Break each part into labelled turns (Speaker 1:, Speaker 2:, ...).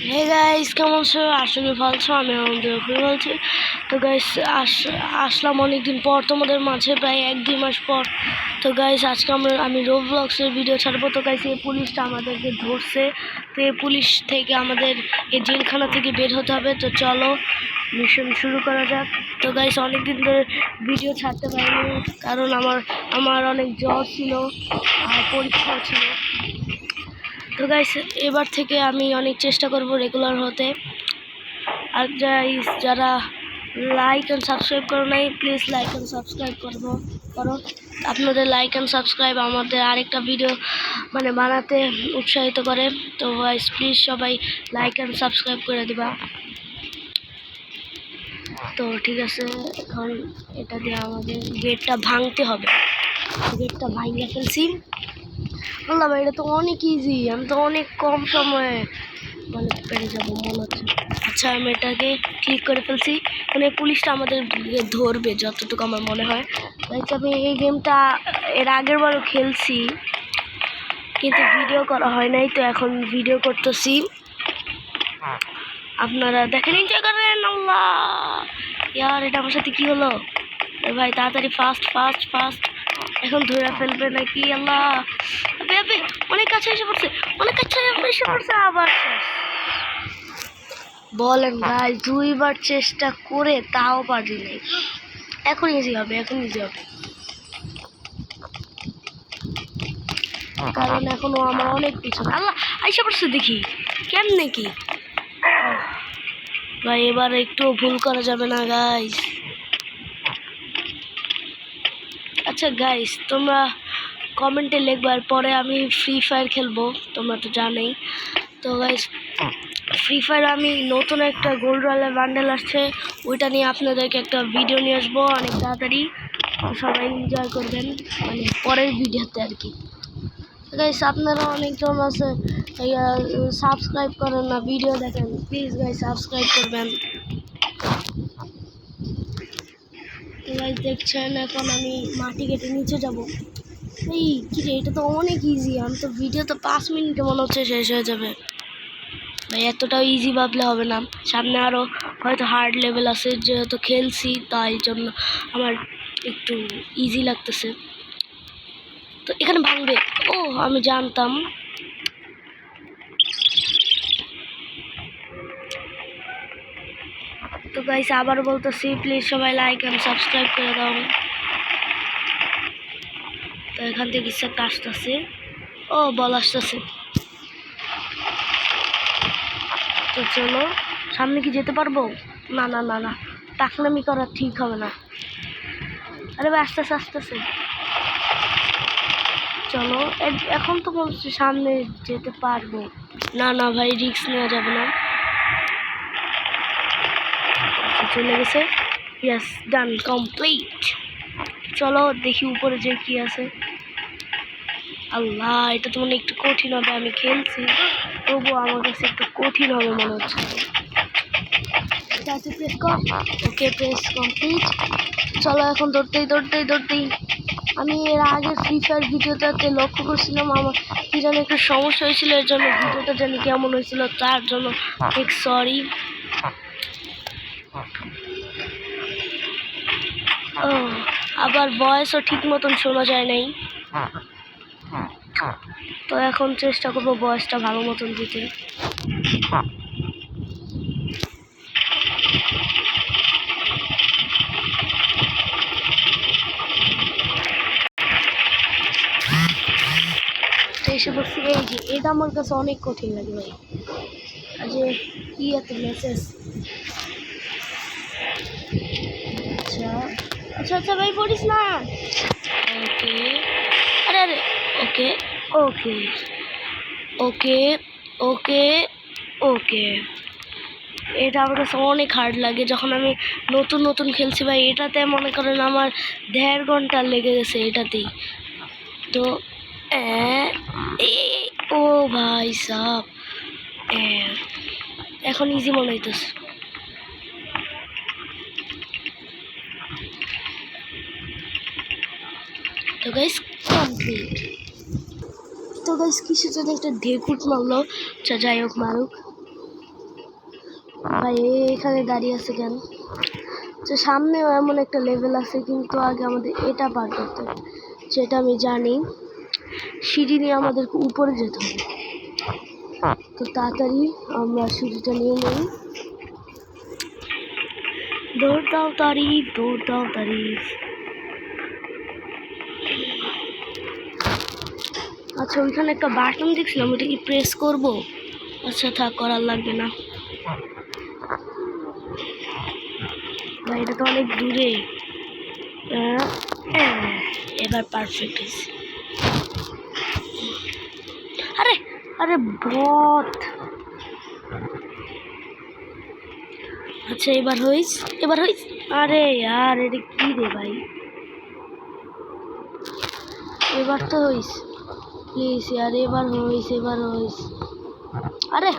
Speaker 1: Hey guys, কেমন আছো? আসলে ভালো আমি আমাদের খুবই বলছি। তো গাইস আসলাম অনেকদিন পর তোমাদের মাঝে, প্রায় 1-2 মাস পর। তো গাইস আজকে আমি রোবলক্সের ভিডিও ছাড়বো। তো গাইস এই পুলিশটা আমাদেরকে ধরছে, তো এই পুলিশ থেকে আমাদের এই জেলখানা থেকে বের হতে হবে। তো চলো মিশন শুরু করা যাক। তো গাইস অনেকদিন ধরে ভিডিও ছাড়তে পারিনি, কারণ আমার অনেক জ্বর ছিল আর পরীক্ষাও ছিল। তো গাইস এবার থেকে আমি অনেক চেষ্টা করব রেগুলার হতে। আর গাইস যারা লাইক অ্যান্ড সাবস্ক্রাইব করো নাই, প্লিজ লাইক অ্যান্ড সাবস্ক্রাইব করো। আপনাদের লাইক অ্যান্ড সাবস্ক্রাইব আমাদের আরেকটা ভিডিও বানাতে উৎসাহিত করে। তো গাইস প্লিজ সবাই লাইক অ্যান্ড সাবস্ক্রাইব করে দিবা। তো ঠিক আছে, এখন এটা দিয়ে আমাদের গেটটা ভাঙতে হবে। গেটটা ভাঙিয়ে ফেলছি। বললাম এটা তো অনেক ইজি, আমি তো অনেক কম সময়ে পেরে যাবো মনে হচ্ছে। আচ্ছা আমি এটাকে ক্লিক করে ফেলছি, পুলিশটা আমাদের ধরবে যতটুকু আমার মনে হয়। আমি এই গেমটা এর আগের বারও খেলছি, কিন্তু ভিডিও করা হয় নাই। তো এখন ভিডিও করতেছি, আপনারা দেখেন, এনজয় করেন। আল্লাহ ইয়ার, এটা আমার সাথে কি হলো ভাই? তাড়াতাড়ি ফাস্ট ফাস্ট ফাস্ট, এখন ধরে ফেলবে নাকি? আল্লাহ অনেক কাছে এসে পড়ছে, অনেক কাছে এসে পড়ছে। আবার শেষ। বলেন ভাই, 2বার চেষ্টা করে তাও পারি নাই। এখন ইজি হবে, কারণ এখনো আমার অনেক পিছনে। আল্লাহ আইসা পড়ছে, দেখি কেমনে কি ভাই। এবার একটু ভুল করা যাবে না গাইস। আচ্ছা গাইস, তোমরা কমেন্টে লিখবার পরে আমি ফ্রি ফায়ার খেলবো, তোমরা তো জানোই। তো গাইস ফ্রি ফায়ার আমি নতুন একটা গোল্ড রয়্যাল বান্ডেল আসছে, ওইটা নিয়ে আপনাদেরকে একটা ভিডিও নিয়ে আসবো অনেক তাড়াতাড়ি। সবাই এনজয় করবেন পরের ভিডিওতে আর কি। গাইস আপনারা অনেকজন আছে সাবস্ক্রাইব করেন না, ভিডিও দেখেন, প্লিজ গাইস সাবস্ক্রাইব করবেন। তো গাইস দেখছেন, এখন আমি মাটি কেটে নিচে যাব। এই কিরে, এটা তো অনেক ইজি। আমি তো ভিডিও তো 5 মিনিটে মনে হচ্ছে শেষ হয়ে যাবে ভাই। এতটাও ইজি ভাবলে হবে না, সামনে আরও হয়তো হার্ড লেভেল আছে। যেহেতু খেলছি তাই জন্য আমার একটু ইজি লাগতেছে। তো এখানে ভাঙবে, ও আমি জানতাম। তো গাইস আবার বলতেছি, প্লিজ সবাই লাইক এন্ড সাবস্ক্রাইব করে দাও। তো এখান থেকে কিছু একটা আসতেছে, ও বল আসতেছে। তো চলো সামনে কি যেতে পারবো? না না না না, টাকনামি করা ঠিক হবে না। আরে ভাই আসতেছে আসতেছে, চলো। এখন তো বলছি সামনে যেতে পারবো। না না ভাই, রিস্ক নেওয়া যাবে না। চলে গেছে, ইয়েস ডান কমপ্লিট। চলো দেখি উপরে যে কি আছে। আল্লাহ, এটা তো একটু কঠিন হবে। আমি খেলছি তবু আমার কাছে একটু কঠিন হবে মনে হচ্ছে। ওকে প্রেস কমপ্লিট। চলো এখন দৌড়তেই আমি এর আগে ফ্রি ফায়ার ভিডিওটাতে লক্ষ্য করছিলাম আমার কি যেন একটু সমস্যা হয়েছিল, এর জন্য ভিডিওটা জানি কেমন হয়েছিল, তার জন্য ঠিক সরি। ও আবার ভয়েসও ঠিক মতন শোনা যায় নাই। তো এখন চেষ্টা করবো ভয়েসটা ভালো মতন দিতে। এসে বলছি, এই যে এটা আমার কাছে অনেক কঠিন লাগে ভাই। আর যে কি এত মেসেজ। আচ্ছা আচ্ছা আচ্ছা ভাই, পড়িস না। ওকে, আরে আরে, ওকে ওকে ওকে ওকে ওকে। এটা আমার কাছে অনেক হার্ড লাগে যখন আমি নতুন খেলছি ভাই। এটাতে মনে করেন আমার 1.5 ঘন্টা লেগে গেছে এটাতেই। তো ও ভাই সাব, এখন ইজি মনে হইতেছে। তো গাইস কমপ্লিট। তো গাইস কিছু যদি একটা ঢেকুট মারলো, আচ্ছা যাই হোক মারুক। ভাই এখানে দাঁড়িয়ে আছে কেন? তো সামনেও এমন একটা লেভেল আছে, কিন্তু আগে আমাদের এটা পার করতে হবে, সেটা আমি জানি। সিঁড়ি নিয়ে আমাদেরকে উপরে যেতে হবে, তো তাড়াতাড়ি আমরা সিঁড়িটা নিয়ে নেই। দৌড় দাও তাড়ি, দৌড় দাও তাড়ি। আচ্ছা, ওইখানে একটা বাটন দেখছিলাম, ওটা কি প্রেস করব? আচ্ছা থাক, করার লাগবে না ভাই, এটা তো অনেক দূরে। এবার পারফেক্ট হয়েছে। আরে আরে বট। আচ্ছা এবার হইস, এবার হইস। আরে यार, এটা কি রে ভাই? এবার তো হইস, প্লিজ यार, এবার হইস, এবার হইস। আরে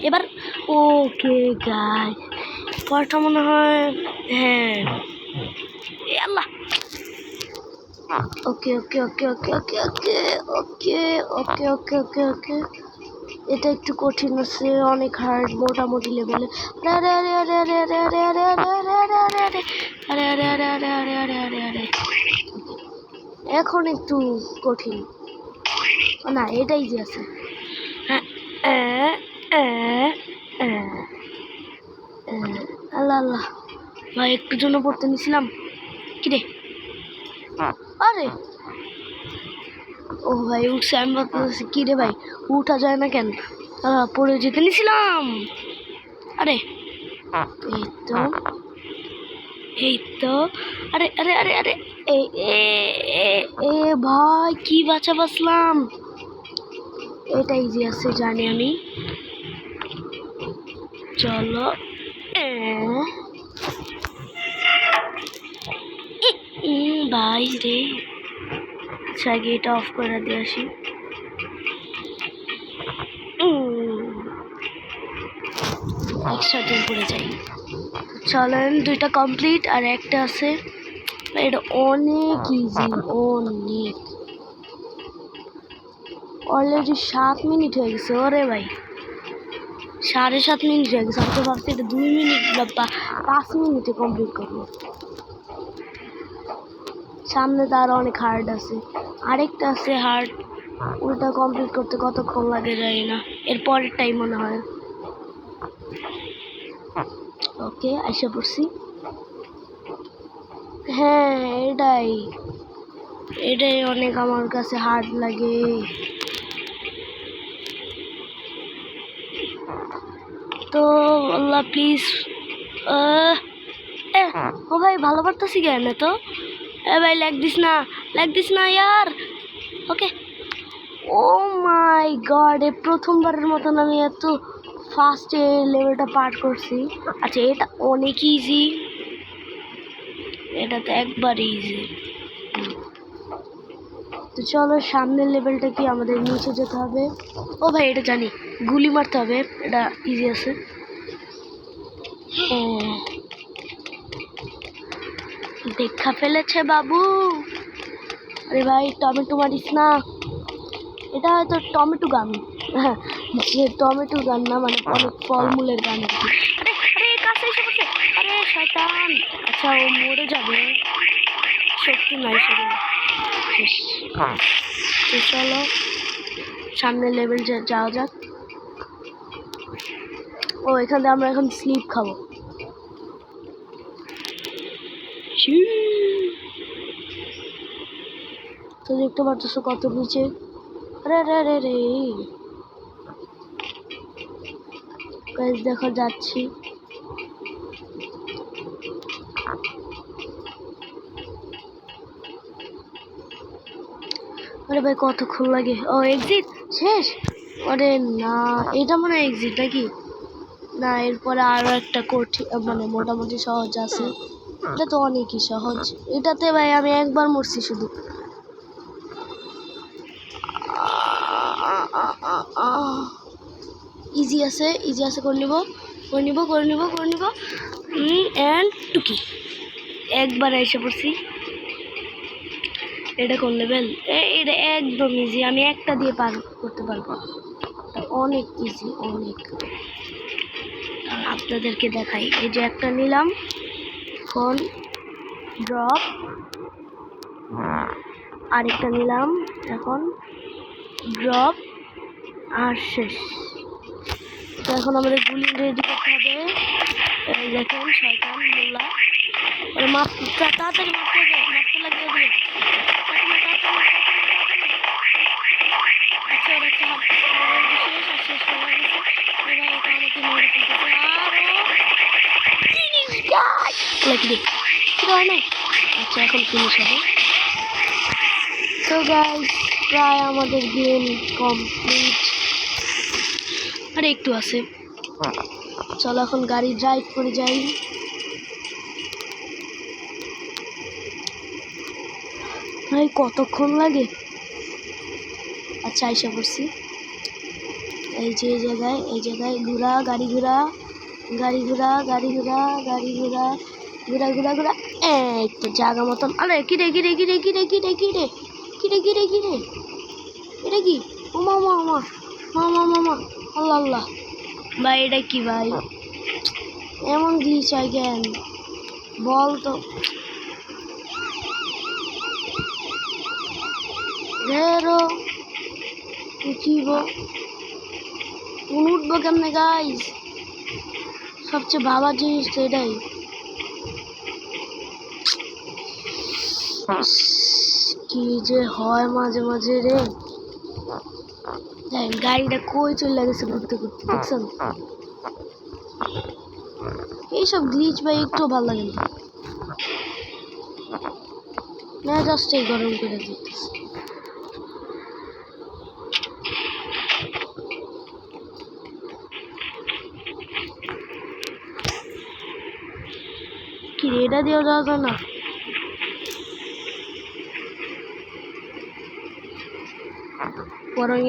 Speaker 1: এবার ওকে গাইস, পরটা মনে হয়, হ্যাঁ। এ আল্লাহ। ওকে ওকে ওকে ওকে ওকে ওকে ওকে ওকে ওকে ওকে ওকে এটা একটু কঠিন আছে, অনেক হার্ড, মোটামুটি লেভেলে। আরে আরে আরে আরে আরে আরে আরে আরে আরে আরে আরে আরে আরে আরে আরে আরে আরে আরে আরে এখন একটু কঠিন না, এটাই যে আছে। আল্লাহ আল্লাহ ভাই, একটু জন্য পড়তে নিছিলাম কি রে? আরে ও ভাই উঠছে, আমি ভাবতেছি কি রে ভাই, উঠা যায় না কেন? পড়ে যেতে নিছিলাম। আরে এই তো, এই তো। আরে আরে আরে আরে এ এ এ এ ভাই, কি বাঁচা বাঁচলাম। এটা ইজি আছে জানি আমি। চলো ভাই রে, আচ্ছা আগে এটা অফ করে দিয়ে আসি। একসাথে উপরে যাই। চলেন, দুইটা কমপ্লিট, আর একটা আছে। এটা অনেক ইজি, অনেক। অলরেডি 7 মিনিট হয়ে গেছে। ওরে ভাই 7.5 মিনিট হয়ে গেছে। আমি তো ভাবছি এটা 2 মিনিট বা 5 মিনিটে কমপ্লিট করবো। সামনে তো আরো অনেক হার্ড আছে, আরেকটা আছে হার্ড, ওটা কমপ্লিট করতে কতক্ষণ লাগে জানি না, এর পরের টাইম মনে হয়। ওকে আইসা পড়ছি। হ্যাঁ এটাই, এটাই অনেক আমার কাছে হার্ড লাগে। তো আল্লাহ প্লিজ। ও ভাই ভালো পারতেছি কেন তো? এ ভাই ল্যাগ দিস না, ল্যাগ দিস না ইয়ার। ওকে, ও মাই গড, এ প্রথমবারের মতন আমি এত ফাস্টে লেভেলটা পার করছি। আচ্ছা এটা অনেক ইজি, এটা তো একবার ইজি। তো চলো, সামনের লেভেলটা কি আমাদের নিচে যেতে হবে? ও ভাই এটা জানি, গুলি মারতে হবে, এটা ইজি আছে। দেখা ফেলেছে বাবু। আরে ভাই টমেটো মারিস না, এটা হয়তো টমেটো গান। হ্যাঁ, যে টমেটো গান না, মানে অনেক ফলমূলের গান আর কি। আরে আরে কাছে এসে পড়ছে, আরে শয়তান। আচ্ছা ও মরে যাবে, শক্তি নাই শরীরে। তো চলো সামনের লেভেল যাওয়া যাক। ও এখান থেকে আমরা এখন স্লিপ খাবো। তো দেখতে পাচ্ছ কত নিচে। আরে আরে আরে রে গাইস, দেখো যাচ্ছি। আরে ভাই কতক্ষণ লাগে? ও এক্সিট শেষ। আরে না, এটা মনে হয় এক্সিট নাকি? না, এরপরে আরো একটা কঠিন, মানে মোটামুটি সহজ আছে। এটা তো অনেকই সহজ, এটাতে ভাই আমি একবার মরছি শুধু। ইজি আছে, ইজি আছে, করে নিব করে নিব করে নিব করে নিব। অ্যান্ড টুকি একবার এসে পড়ছি। এটা কোন লেভেল? এটা একদম ইজি, আমি একটা দিয়ে পার করতে পারবো। এটা অনেক ইজি, অনেক। আপনাদেরকে দেখাই, এই যে একটা নিলাম, ফোন ড্রপ, আরেকটা নিলাম, এখন ড্রপ, আর শেষ। তো এখন আমাদের গুলি রেডি করতে হবে। এই দেখেন শয়তান মোল্লা, ওরে মাপ তাড়াতাড়ি মারতে হবে, মারতে লাগিয়ে দেবে। আচ্ছা ওর একটা হাত শেষ, আর শেষ করা গেছে। এবার এটা আমাকে মেরে ফেলতেছে, আরো কি হয় না। আচ্ছা এখন ফিনিশ হবে। তো গাইস প্রায় আমাদের গেম কমপ্লিট, আর একটু আছে। চলো এখন গাড়ি ড্রাইভ করে যাই। ভাই কতক্ষণ লাগে। আচ্ছা আইসা পড়ছি, এই যে এই জায়গায় ঘোরা, গাড়ি ঘোরা, গাড়ি ঘোরা, গাড়ি ঘোরা, গাড়ি ঘোরা, ঘোরা ঘোরা ঘোরা, এই তো জায়গা মতন। আরে কিরে কিরে কিরে কিরে কিরে কিরে কিরে কিরে কিরে, এটা কি? ও মামা মামা মামা মামা, আল্লাহ আল্লাহ। ভাই এটা কি ভাই, এমন গ্লিচ হয় কেন বল তো। উঠবো কেমনে গাইস, সবচেয়ে ভাবার জিনিস তো এটাই। কি যে হয় মাঝে মাঝে রে, গাড়িটা কই চলে গেছে ঘুরতে ঘুরতে, দেখছেন? এইসব গ্লিচ ভাই একটু ভালো লাগে না, মেজাজটাই গরম করে দিতেছে। কি রে, এটা দিয়েও যাওয়া যায় না? বরং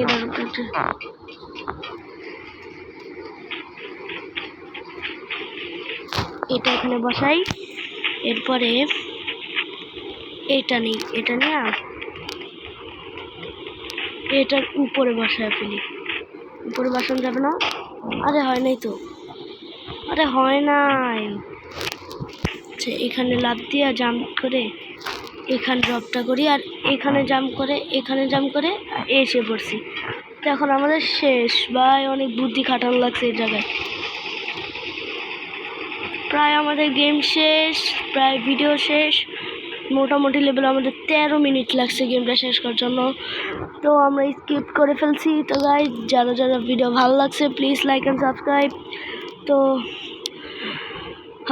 Speaker 1: এটা এখানে বসাই, এরপরে এটা নেই, এটা নিয়ে এটার উপরে বসায় ফেলি। উপরে বসানো যাবে না? আরে হয় নাই তো, আরে হয় নাই। আচ্ছা এখানে লাফ দিয়ে জাম্প করে এখানে ড্রপটা করি, আর এখানে জাম্প করে এখানে জাম্প করে এসে পড়ছি। তো এখন আমাদের শেষ ভাই, অনেক বুদ্ধি খাটানো লাগছে এই জায়গায়। প্রায় আমাদের গেম শেষ, প্রায় ভিডিও শেষ। মোটামুটি লেভেল আমাদের 13 মিনিট লাগছে গেমটা শেষ করার জন্য। তো আমরা স্কিপ করে ফেলছি। তো গাইস যারা যারা ভিডিও ভালো লাগছে প্লিজ লাইক অ্যান্ড সাবস্ক্রাইব। তো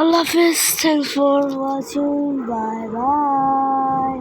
Speaker 1: আল্লাহ হাফেজ, thanks for watching, bye bye.